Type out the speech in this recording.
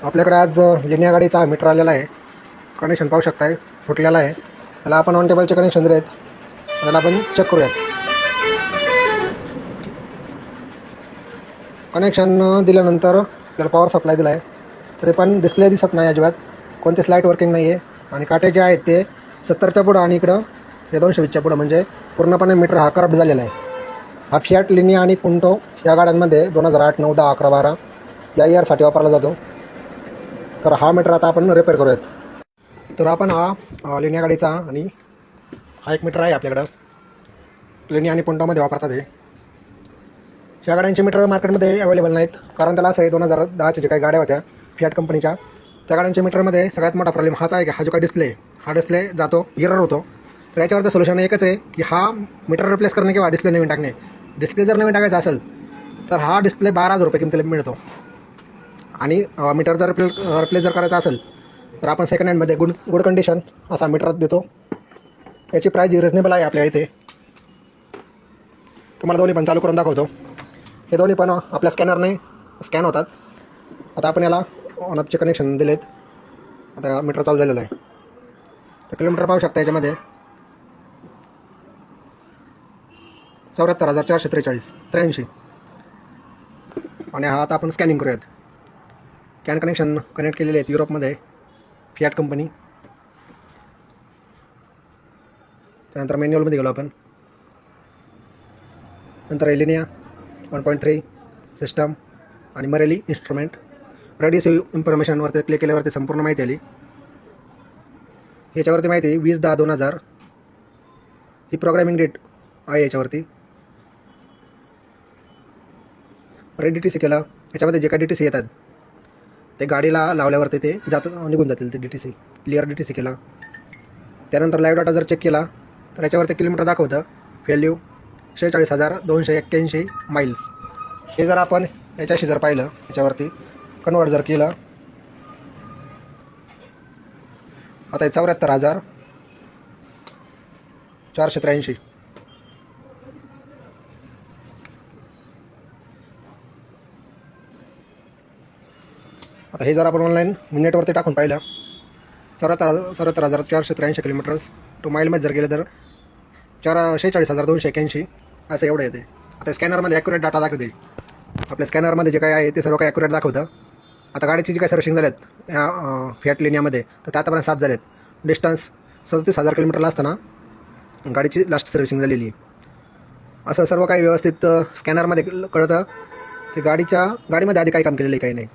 आपल्याकडे आज लिनिया गाडीचा मीटर आलेला आहे. कनेक्शन पाहू शकताय, फुटलेला आहे. त्याला आपण ऑन टेबलचे कनेक्शन दिलेत. त्याला आपण चेक करूयात. कनेक्शन दिल्यानंतर त्याला पॉवर सप्लाय दिला आहे, तरी पण डिस्प्ले दिसत नाही अजिबात. कोणतीच लाईट वर्किंग नाही आहे. आणि काटे जे आहेत ते 70च्या पुढं आणि इकडं हे 220च्या पुढं, म्हणजे पूर्णपणे मीटर हा करप्ट झालेला आहे. हा फियाट लिनिया आणि पुंटो या गाड्यांमध्ये 2008, 9, 10, 11, 12 या इयरसाठी वापरला जातो. तर हा मीटर आता आपण रिपेअर करूयात. तर आपण हा लिनिया गाडीचा आणि हा एक मीटर आहे आपल्याकडं, लिनिया आणि पुंटोमध्ये वापरतात. हे ह्या गाड्यांचे मीटर मार्केटमध्ये अवेलेबल नाहीत, कारण त्याला असं आहे 2010च्या जे काही गाड्या होत्या फियाट कंपनीच्या, त्या गाड्यांच्या मीटरमध्ये सगळ्यात मोठा प्रॉब्लेम हाच आहे की हा जो काही डिस्प्ले हा डिस्प्ले जातो, एरर होतो. तर याच्यावरचं सोल्युशन एकच आहे की हा मीटर रिप्लेस करणे किंवा डिस्प्ले नवीन टाकणे. डिस्प्ले जर नवीन टाकायचा असेल तर हा डिस्प्ले 12,000 रुपये किमतीला मिळतो. आणि मीटर जर रिप्लेस जर करायचा असेल तर आपण सेकंड हँडमध्ये गुड कंडिशन असा मीटर देतो. याची प्राईस रिजनेबल आहे आपल्या इथे. तुम्हाला दोन्ही पण चालू करून दाखवतो. हे दोन्ही पण आपल्या स्कॅनरने स्कॅन होतात. आता आपण याला ऑन ऑफचे कनेक्शन दिलेत. आता मीटर चालू झालेलं आहे. तर किलोमीटर पाहू शकता याच्यामध्ये 74,443 आणि हा आता आपण स्कॅनिंग करूयात. कॅन कनेक्शन कनेक्ट केलेले आहेत युरोपमध्ये फियाट कंपनी. त्यानंतर मॅन्युअलमध्ये गेलो आपण. नंतर लिनिया 1.3 सिस्टम आणि मरेली इन्स्ट्रुमेंट. रेडिओ इन्फॉर्मेशनवरती क्लिक केल्यावरती संपूर्ण माहिती आली. याच्यावरती माहिती 20/10/2000 ही प्रोग्रामिंग डेट आहे याच्यावरती. DTC केला. याच्यामध्ये जे काही DTC येतात ते गाडीला लावल्यावरती ते निघून जातील. ते DTC क्लिअर DTC केला. त्यानंतर लाईव्ह डाटा जर चेक केला तर याच्यावरती किलोमीटर दाखवतं. Value 46,281 mile. हे जर आपण याच्याशी जर पाहिलं, याच्यावरती कन्वर्ट जर केलं, आता 74,483. आता हे जर आपण ऑनलाईन नेटवरती टाकून पाहिलं 74,483 किलोमीटर्स टू माईलमध्ये जर गेलं तर 46,281 असं एवढं येते. आता स्कॅनरमध्ये ॲक्युरेट डाटा दाखवते. आपल्या स्कॅनरमध्ये जे काही आहे ते सर्व काही ॲक्युरेट दाखवतं. आता गाडीची जी काही सर्व्हिसिंग झाल्यात या फियाट लिनियामध्ये, तर त्या आतापर्यंत 7 झालेत. डिस्टन्स 37,000 किलोमीटरला असताना गाडीची लास्ट सर्व्हिसिंग झालेली आहे. असं सर्व काही व्यवस्थित स्कॅनरमध्ये कळतं की गाडीमध्ये आधी काही काम केलेलं आहे काही नाही.